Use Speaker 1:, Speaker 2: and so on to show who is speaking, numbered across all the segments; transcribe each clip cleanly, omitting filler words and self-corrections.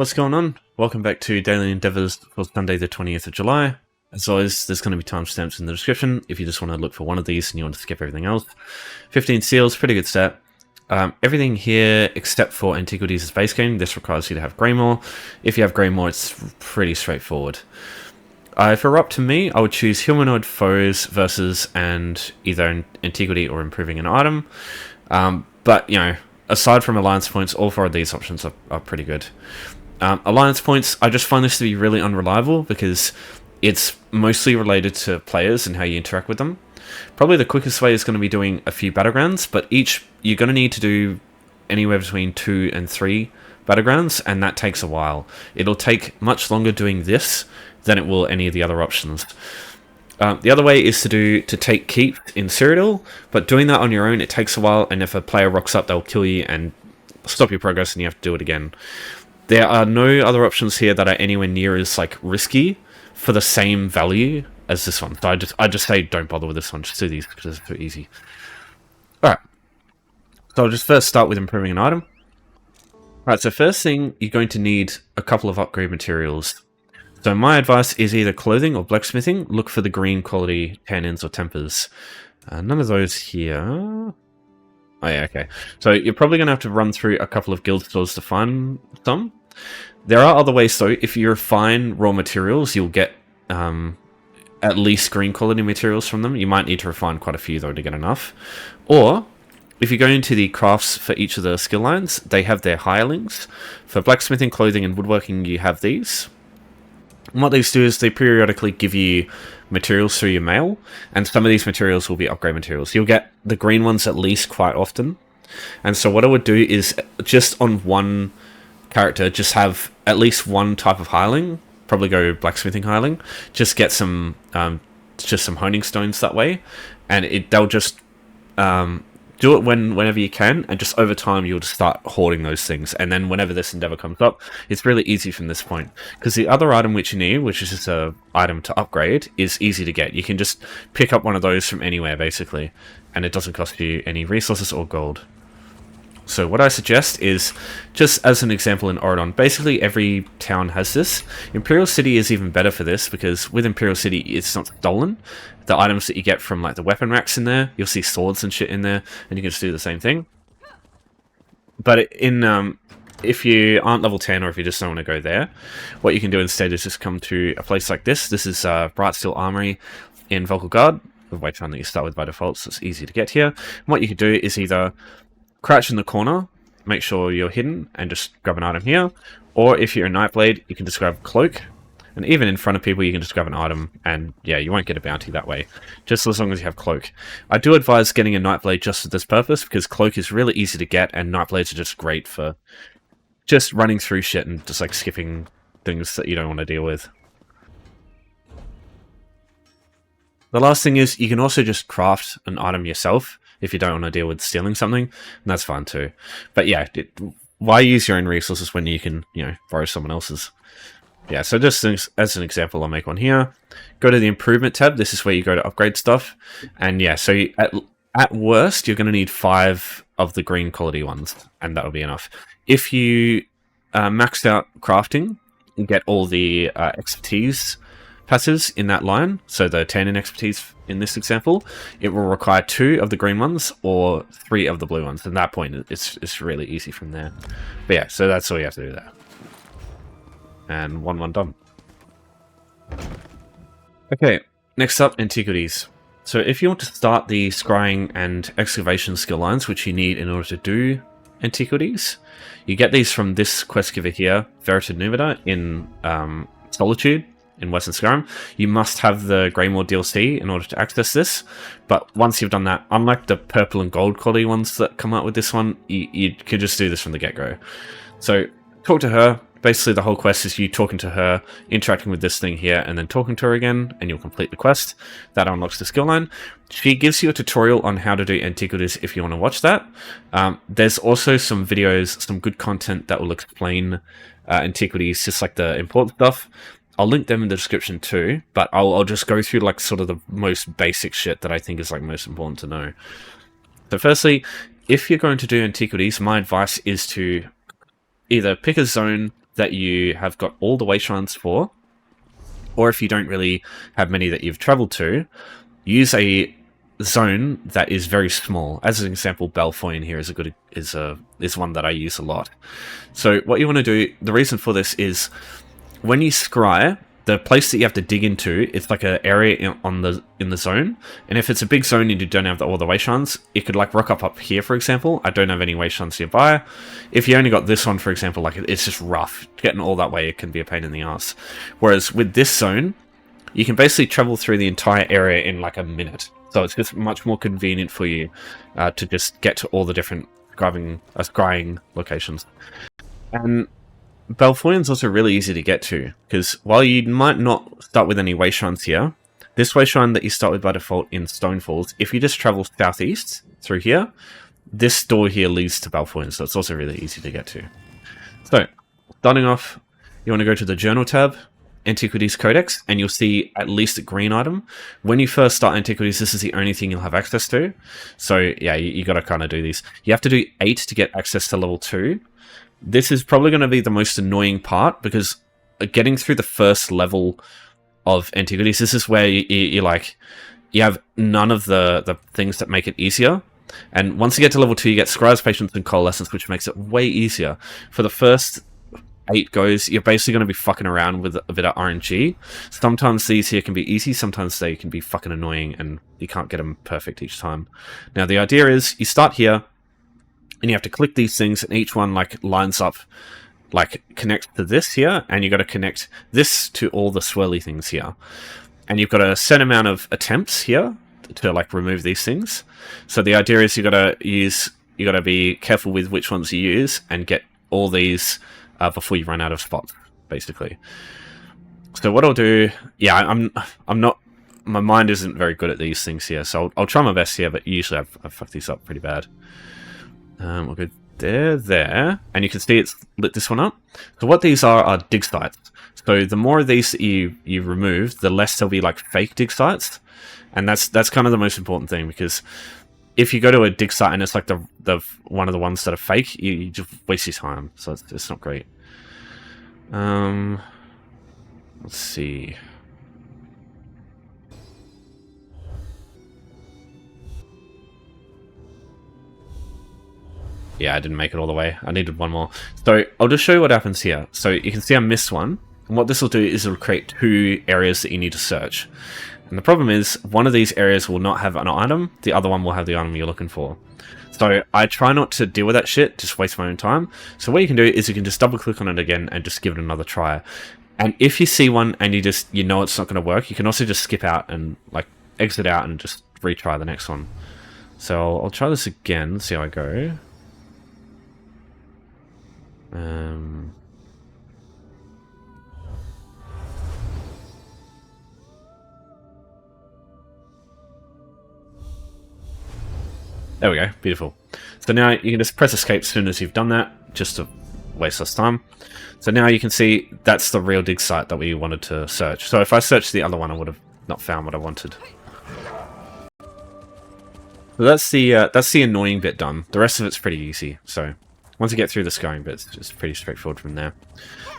Speaker 1: What's going on? Welcome back to Daily Endeavours for Sunday the 20th of July. As always, there's going to be timestamps in the description if you just want to look for one of these and you want to skip everything else. 15 seals, pretty good stat. Everything here except for Antiquities is base game. This requires you to have Greymoor. If you have Greymoor, it's pretty straightforward. If it were up to me, I would choose Humanoid Foes versus and either an Antiquity or improving an item. But, you know, aside from Alliance points, all four of these options are pretty good. Alliance points, I just find this to be really unreliable because it's mostly related to players and how you interact with them. Probably the quickest way is going to be doing a few battlegrounds, but you're going to need to do anywhere between 2 and 3 battlegrounds, and that takes a while. It'll take much longer doing this than it will any of the other options. The other way is to take keep in Cyrodiil, but doing that on your own, it takes a while, and if a player rocks up, they'll kill you and stop your progress, and you have to do it again. There are no other options here that are anywhere near as risky for the same value as this one. So I just say don't bother with this one. Just do these because it's too easy. Alright. So I'll just first start with improving an item. Alright, so first thing, you're going to need a couple of upgrade materials. So my advice is either clothing or blacksmithing. Look for the green quality tannins or tempers. None of those here. Oh yeah, okay. So you're probably going to have to run through a couple of guild stores to find some. There are other ways though. If you refine raw materials, you'll get at least green quality materials from them. You might need to refine quite a few though to get enough. Or if you go into the crafts for each of the skill lines, they have their hirelings. For blacksmithing, clothing, and woodworking, you have these. And what these do is they periodically give you materials through your mail, and some of these materials will be upgrade materials. You'll get the green ones at least quite often. And so what I would do is just on one character, just have at least one type of hireling. Probably go blacksmithing hireling. Just get some honing stones that way, and they'll just do it whenever you can, and just over time you'll just start hoarding those things, and then whenever this endeavor comes up, it's really easy from this point. Because the other item which you need, which is just a item to upgrade, is easy to get. You can just pick up one of those from anywhere basically, and it doesn't cost you any resources or gold. So what I suggest is, just as an example in Oridon, basically every town has this. Imperial City is even better for this, because with Imperial City it's not stolen. The items that you get from the weapon racks in there, you'll see swords and shit in there, and you can just do the same thing. But if you aren't level 10, or if you just don't want to go there, what you can do instead is just come to a place like this. This is Brightsteel Armory in Vocal Guard, the waypoint that you start with by default, so it's easy to get here. And what you can do is either crouch in the corner, make sure you're hidden, and just grab an item here. Or if you're a Nightblade, you can just grab Cloak. And even in front of people, you can just grab an item, and yeah, you won't get a bounty that way, just as long as you have Cloak. I do advise getting a Nightblade just for this purpose, because Cloak is really easy to get, and Nightblades are just great for just running through shit and just skipping things that you don't want to deal with. The last thing is, you can also just craft an item yourself if you don't want to deal with stealing something, and that's fine too. But yeah, why use your own resources when you can, borrow someone else's? Yeah, so just as an example, I'll make one here. Go to the improvement tab. This is where you go to upgrade stuff. And yeah, so at worst, you're going to need 5 of the green quality ones, and that'll be enough. If you maxed out crafting, you get all the expertise passives in that line, so the tannin expertise in this example, it will require 2 of the green ones or 3 of the blue ones. At that point, it's really easy from there. But yeah, so that's all you have to do there. And 1-1 done. Okay, next up, Antiquities. So if you want to start the scrying and excavation skill lines, which you need in order to do Antiquities, you get these from this quest giver here, Verited Numida, in Solitude, in Western Skyrim. You must have the Greymoor DLC in order to access this, but once you've done that, unlike the purple and gold quality ones that come out with this one, you can just do this from the get-go. So talk to her. Basically, the whole quest is you talking to her, interacting with this thing here, and then talking to her again, and you'll complete the quest. That unlocks the skill line. She gives you a tutorial on how to do Antiquities if you want to watch that. There's also some videos, some good content that will explain Antiquities, just like the important stuff. I'll link them in the description too, but I'll just go through sort of the most basic shit that I think is most important to know. So firstly, if you're going to do Antiquities, my advice is to either pick a zone that you have got all the way shrines for, or if you don't really have many that you've traveled to, use a zone that is very small. As an example, Belfoy here is one that I use a lot. So what you want to do, the reason for this is when you scry, the place that you have to dig into, it's like an area in the zone, and if it's a big zone and you don't have all the way shrines, it could like rock up here, for example. I don't have any way shrines nearby. If you only got this one, for example, like it's just rough. Getting all that way, it can be a pain in the ass. Whereas with this zone, you can basically travel through the entire area in like a minute. So it's just much more convenient for you to just get to all the different scrying locations. And Belfoy's also really easy to get to, because while you might not start with any way shrines here, this way shrine that you start with by default in Stonefalls, if you just travel southeast through here, this door here leads to Belfoy, so it's also really easy to get to. So, starting off, you want to go to the Journal tab, Antiquities Codex, and you'll see at least a green item. When you first start Antiquities, this is the only thing you'll have access to. So yeah, you got to kind of do these. You have to do 8 to get access to level 2. This is probably going to be the most annoying part, because getting through the first level of Antiquities, this is where you have none of the things that make it easier. And once you get to level 2, you get Scry's Patience and Coalescence, which makes it way easier. For the first 8 goes, you're basically going to be fucking around with a bit of RNG. Sometimes these here can be easy, sometimes they can be fucking annoying, and you can't get them perfect each time. Now, the idea is, you start here, and you have to click these things, and each one like lines up, like connects to this here, and you got to connect this to all the swirly things here. And you've got a set amount of attempts here to like remove these things. So the idea is you got to be careful with which ones you use and get all these before you run out of spots, basically. So what I'll do, yeah, I'm not, my mind isn't very good at these things here, so I'll try my best here, but usually I've fucked these up pretty bad. We'll go there, and you can see it's lit this one up. So what these are dig sites. So the more of these that you remove, the less there'll be like fake dig sites, and that's kind of the most important thing, because if you go to a dig site and it's like the one of the ones that are fake, you just waste your time. So it's not great. Let's see. Yeah, I didn't make it all the way. I needed one more. So I'll just show you what happens here. So you can see I missed one. And what this will do is it'll create 2 areas that you need to search. And the problem is, one of these areas will not have an item, the other one will have the item you're looking for. So I try not to deal with that shit, just waste my own time. So what you can do is you can just double click on it again and just give it another try. And if you see one and you know it's not going to work, you can also just skip out and like exit out and just retry the next one. So I'll try this again, see how I go. There we go, beautiful. So now you can just press escape as soon as you've done that, just to waste less time. So now you can see that's the real dig site that we wanted to search. So if I searched the other one, I would have not found what I wanted. So that's the annoying bit done. The rest of it's pretty easy. So once you get through the scrying bit, it's pretty straightforward from there.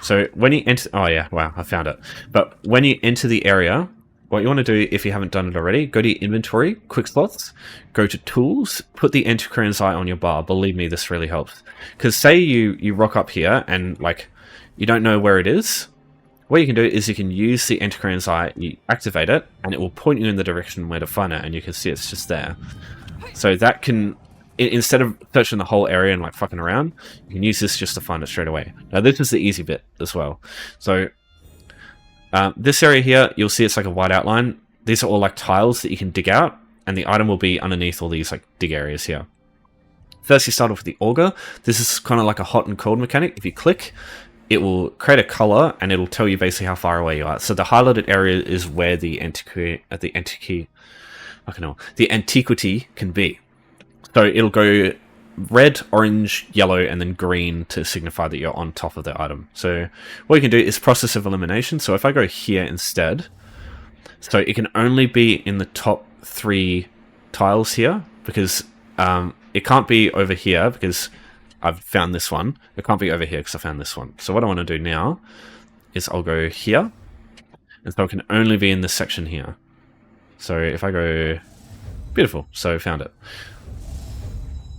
Speaker 1: So when you enter... Oh yeah, wow, I found it. But when you enter the area, what you want to do, if you haven't done it already, go to your inventory, quick slots, go to tools, put the Antiquarian's Eye on your bar. Believe me, this really helps. Because say you rock up here and like you don't know where it is, what you can do is you can use the Antiquarian's Eye, you activate it, and it will point you in the direction where to find it, and you can see it's just there. So that can... Instead of searching the whole area and like fucking around, you can use this just to find it straight away. Now this is the easy bit as well. So this area here, you'll see it's like a white outline. These are all like tiles that you can dig out, and the item will be underneath all these like dig areas here. First you start off with the auger. This is kind of like a hot and cold mechanic. If you click, it will create a color and it'll tell you basically how far away you are. So the highlighted area is where the antiquity can be. So it'll go red, orange, yellow, and then green to signify that you're on top of the item. So what you can do is process of elimination. So if I go here instead, so it can only be in the top 3 tiles here, because it can't be over here, because I've found this one. It can't be over here because I found this one. So what I want to do now is I'll go here. And so it can only be in this section here. So if I go... Beautiful. So I found it.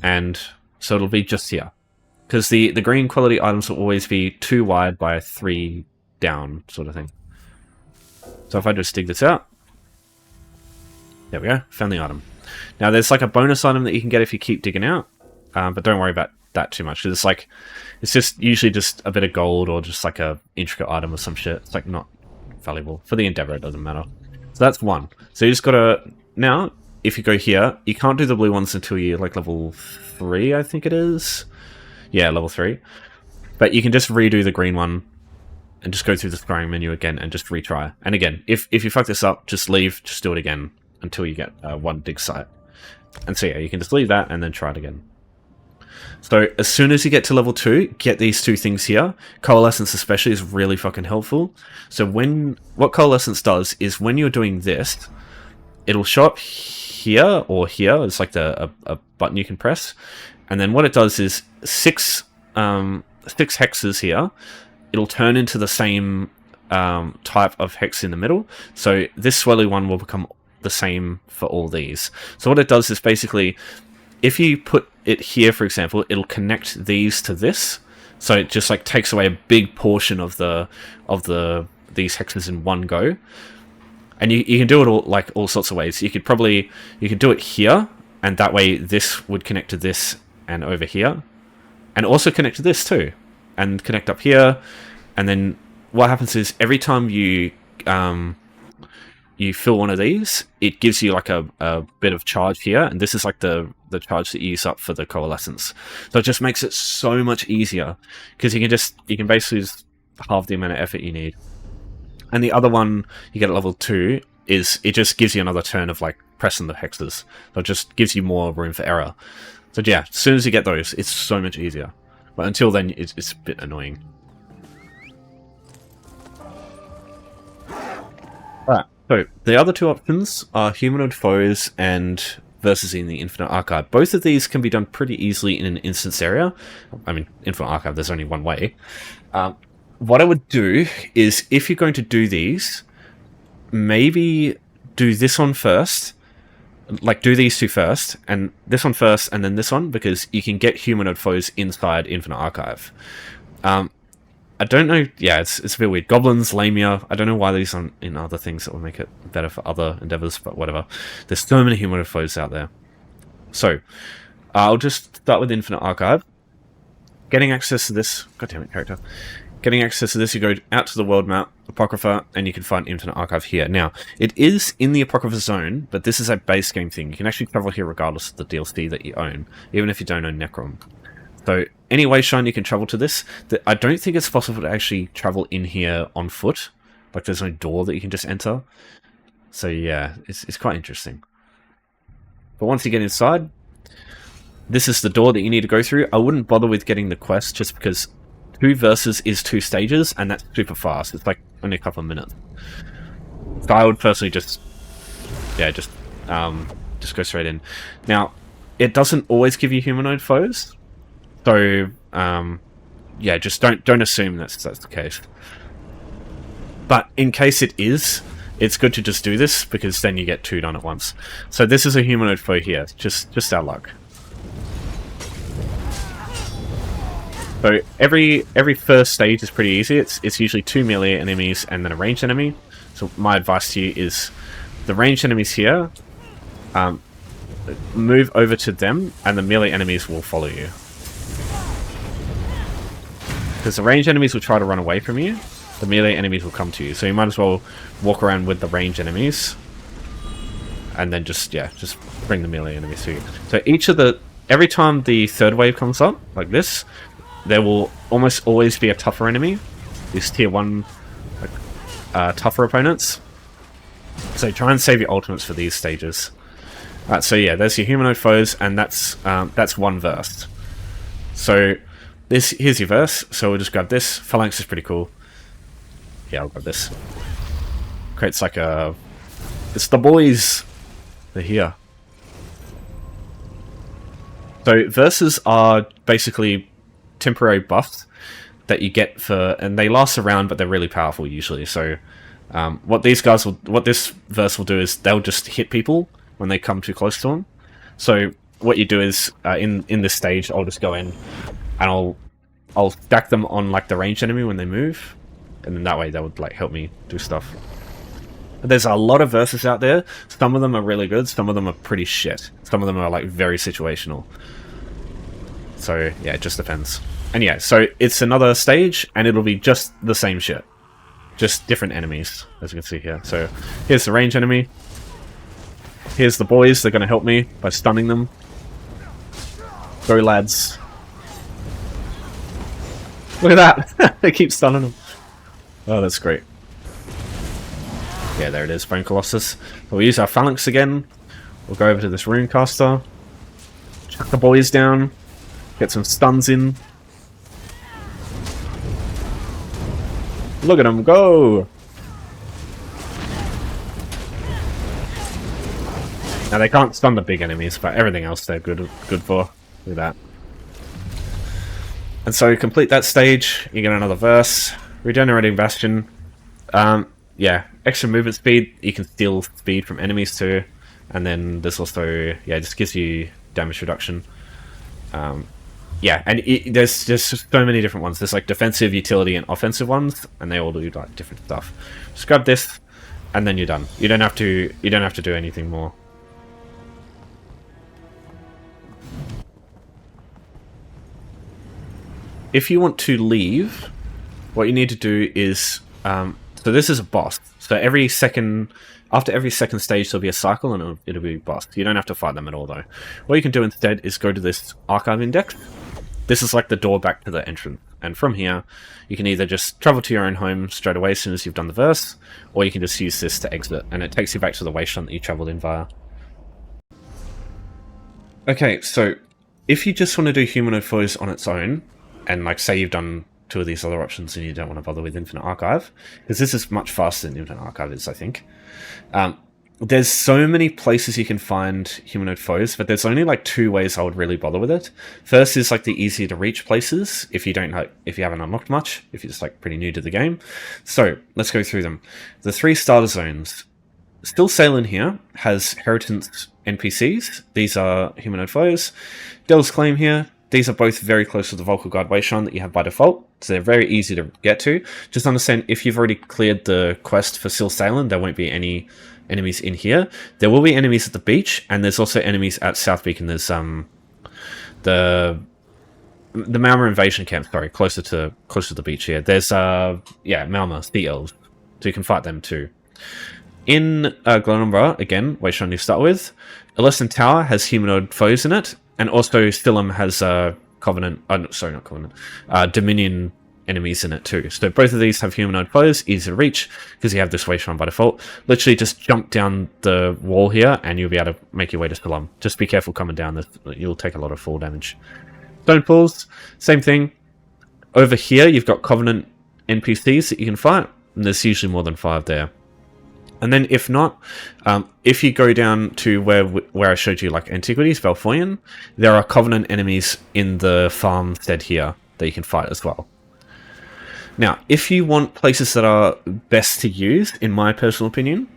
Speaker 1: And so it'll be just here. Because the green quality items will always be 2 wide by 3 down sort of thing. So if I just dig this out... There we go. Found the item. Now there's like a bonus item that you can get if you keep digging out. But don't worry about that too much. Because it's just usually just a bit of gold or just like a intricate item or some shit. It's like not valuable. For the Endeavor, it doesn't matter. So that's one. So you just gotta... Now, if you go here, you can't do the blue ones until you're like level 3, I think it is. Yeah, level 3. But you can just redo the green one and just go through the scoring menu again and just retry. And again, if you fuck this up, just leave, just do it again until you get one dig site. And so yeah, you can just leave that and then try it again. So as soon as you get to level 2, get these 2 things here. Coalescence especially is really fucking helpful. So what Coalescence does is when you're doing this, it'll show up here or here. It's like a button you can press. And then what it does is 6 hexes here. It'll turn into the same type of hex in the middle. So this swirly one will become the same for all these. So what it does is basically, if you put it here, for example, it'll connect these to this. So it just like takes away a big portion of these hexes in one go. And you can do it all sorts of ways. You could do it here, and that way this would connect to this and over here, and also connect to this too, and connect up here. And then what happens is every time you fill one of these, it gives you like a bit of charge here, and this is like the charge that you use up for the coalescence. So it just makes it so much easier because you can basically just halve the amount of effort you need. And the other one you get at level 2 is it just gives you another turn of like pressing the hexes. So it just gives you more room for error. So yeah, as soon as you get those, it's so much easier. But until then, it's a bit annoying. Alright, so the other 2 options are Humanoid Foes and Versus in the Infinite Archive. Both of these can be done pretty easily in an instance area. I mean, Infinite Archive, there's only one way. What I would do is, if you're going to do these, maybe do this one first. Like, do these 2 first, and this one first, and then this one, because you can get Humanoid Foes inside Infinite Archive. I don't know, yeah, it's a bit weird. Goblins, Lamia, I don't know why these aren't in other things that would make it better for other endeavors, but whatever. There's so many Humanoid Foes out there. So, I'll just start with Infinite Archive. Getting access to this... God damn it, character. Getting access to this, you go out to the world map, Apocrypha, and you can find Infinite Archive here. Now, it is in the Apocrypha zone, but this is a base game thing. You can actually travel here regardless of the DLC that you own, even if you don't own Necrom. So, any way shine you can travel to this. I don't think it's possible to actually travel in here on foot. Like, there's no door that you can just enter. So, yeah, it's quite interesting. But once you get inside, this is the door that you need to go through. I wouldn't bother with getting the quest just because 2 versus is 2 stages, and that's super fast. It's like only a couple of minutes. So I would personally just go straight in. Now, it doesn't always give you Humanoid Foes, so yeah, just don't assume that's the case. But in case it is, it's good to just do this because then you get 2 done at once. So this is a Humanoid Foe here, just our luck. So every first stage is pretty easy. It's usually 2 melee enemies and then a ranged enemy. So my advice to you is the ranged enemies here, move over to them and the melee enemies will follow you. Because the ranged enemies will try to run away from you, the melee enemies will come to you. So you might as well walk around with the ranged enemies and then just bring the melee enemies to you. So every time the 3rd wave comes up, like this, there will almost always be a tougher enemy. These tier 1 tougher opponents. So try and save your ultimates for these stages. Alright, so yeah, there's your Humanoid Foes, and that's 1 verse. So here's your verse. So we'll just grab this. Phalanx is pretty cool. Yeah, I'll grab this. Creates like it's the boys. They're here. So verses are basically temporary buffs that you get for, and they last around, but they're really powerful usually. So what this verse will do is they'll just hit people when they come too close to them. So what you do is in this stage, I'll just go in and I'll stack them on like the ranged enemy when they move, and then that way that would like help me do stuff. There's a lot of verses out there. Some of them are really good. Some of them are pretty shit. Some of them are like very situational. So yeah, it just depends. And yeah, so it's another stage, and it'll be just the same shit. Just different enemies, as you can see here. So here's the range enemy. Here's the boys. They're going to help me by stunning them. Go, lads. Look at that. They keep stunning them. Oh, that's great. Yeah, there it is, Bone Colossus. We'll use our Phalanx again. We'll go over to this Runecaster. Chuck the boys down. Get some stuns in. Look at them go! Now they can't stun the big enemies, but everything else they're good for. Look at that. And so complete that stage, you get another verse. Regenerating Bastion. Yeah, extra movement speed. You can steal speed from enemies too. And then this also, yeah, just gives you damage reduction. Yeah, and there's just so many different ones. There's like defensive, utility, and offensive ones, and they all do like different stuff. Just grab this, and then you're done. You don't have to do anything more. If you want to leave, what you need to do is so this is a boss. So after every second stage, there'll be a cycle, and it'll be a boss. You don't have to fight them at all, though. What you can do instead is go to this archive index. This is like the door back to the entrance, and from here, you can either just travel to your own home straight away as soon as you've done the verse, or you can just use this to exit, and it takes you back to the wasteland that you traveled in via. Okay, so if you just want to do Humanoid Foes on its own, and like say you've done 2 of these other options and you don't want to bother with Infinite Archive, because this is much faster than Infinite Archive is, I think. There's so many places you can find Humanoid Foes, but there's only like 2 ways I would really bother with it. First is like the easier to reach places if you haven't unlocked much, if you're just like pretty new to the game. So let's go through them. The 3 starter zones. Still Sailing here has Heritance NPCs. These are Humanoid Foes. Devil's Claim here. These are both very close to the Vocal Guard Wayshrine that you have by default, so they're very easy to get to. Just understand, if you've already cleared the quest for Still Sailing, there won't be any enemies in here. There will be enemies at the beach, and there's also enemies at South Beacon. There's the Malma invasion camp, sorry, closer to the beach here. There's Malma, the elves, so you can fight them too. In Glenumbra, again, Wayshrine you start with. Eleston Tower has Humanoid Foes in it, and also Stillum has Dominion enemies in it too. So both of these have Humanoid Foes, easy to reach, because you have this Wayshrine by default. Literally just jump down the wall here, and you'll be able to make your way to Stillum. Just be careful coming down, you'll take a lot of fall damage. Stone Pools, same thing. Over here, you've got Covenant NPCs that you can fight, and there's usually more than 5 there. And then if not, if you go down to where I showed you like Antiquities, Valfoyan, there are Covenant enemies in the farmstead here that you can fight as well. Now, if you want places that are best to use, in my personal opinion,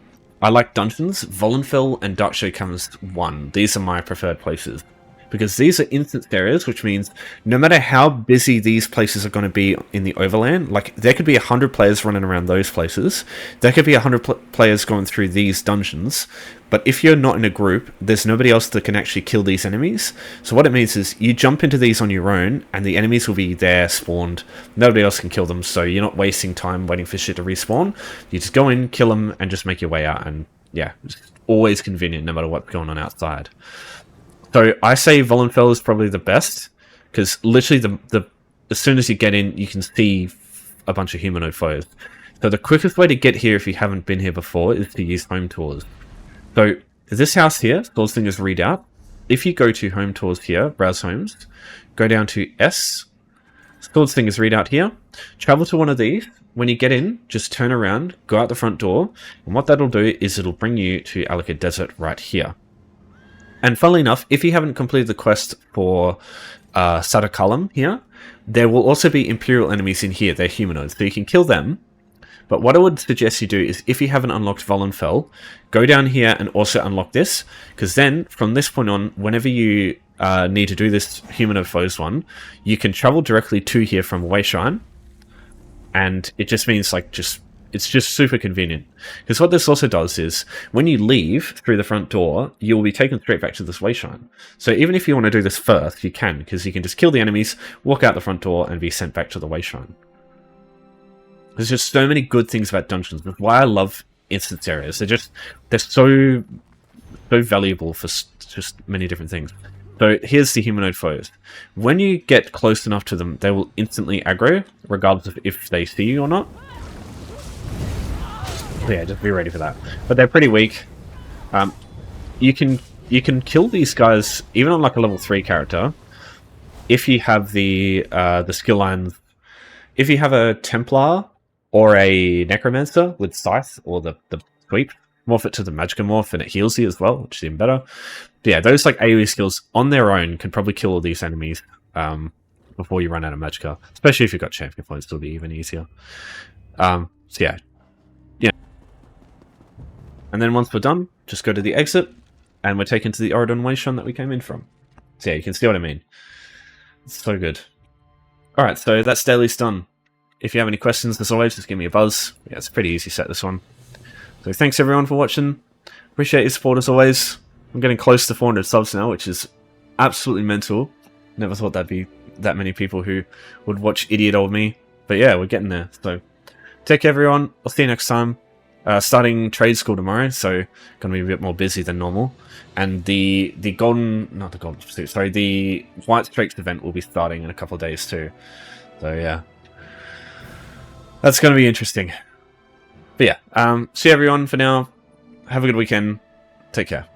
Speaker 1: I like dungeons. Vollenfell and Darkshadow Caverns 1. These are my preferred places, because these are instance areas, which means no matter how busy these places are going to be in the overland, like there could be 100 players running around those places, there could be 100 players going through these dungeons, but if you're not in a group, there's nobody else that can actually kill these enemies. So what it means is you jump into these on your own, and the enemies will be there spawned. Nobody else can kill them, so you're not wasting time waiting for shit to respawn. You just go in, kill them, and just make your way out, and yeah, it's always convenient no matter what's going on outside. So I say Vollenfell is probably the best, because literally as soon as you get in, you can see a bunch of Humanoid Foes. So the quickest way to get here, if you haven't been here before, is to use Home Tours. So this house here, Swordslinger's Redoubt. If you go to Home Tours here, Browse Homes, go down to S, Swordslinger's Redoubt here, travel to one of these. When you get in, just turn around, go out the front door, and what that'll do is it'll bring you to Alaka Desert right here. And funnily enough, if you haven't completed the quest for Sadakalum here, there will also be Imperial enemies in here. They're humanoids, so you can kill them. But what I would suggest you do is, if you haven't unlocked Vollenfell, go down here and also unlock this, because then, from this point on, whenever you need to do this Humanoid Foes one, you can travel directly to here from Wayshrine, and it just means, like, it's just super convenient. Because what this also does is, when you leave through the front door, you'll be taken straight back to this Wayshrine. So even if you want to do this first, you can, because you can just kill the enemies, walk out the front door, and be sent back to the Wayshrine. There's just so many good things about dungeons. That's why I love instance areas. They're so valuable for just many different things. So here's the Humanoid Foes. When you get close enough to them, they will instantly aggro, regardless of if they see you or not. So yeah, just be ready for that. But they're pretty weak. You can kill these guys even on like a level 3 character if you have the skill lines. If you have a Templar or a Necromancer with Scythe or the Sweep, morph it to the Magicka Morph and it heals you as well, which is even better. But yeah, those like AoE skills on their own can probably kill all these enemies before you run out of Magicka. Especially if you've got champion points, it'll be even easier. So yeah. And then once we're done, just go to the exit and we're taken to the Oridon Wayshrine that we came in from. So yeah, you can see what I mean. It's so good. Alright, so that's daily's done. If you have any questions, as always, just give me a buzz. Yeah, it's a pretty easy set, this one. So thanks everyone for watching. Appreciate your support as always. I'm getting close to 400 subs now, which is absolutely mental. Never thought there'd be that many people who would watch idiot old me. But yeah, we're getting there. So take care everyone. I'll see you next time. Starting trade school tomorrow, so gonna be a bit more busy than normal. And the White Streaks event will be starting in a couple of days too. So yeah, that's gonna be interesting. But yeah, see everyone for now. Have a good weekend. Take care.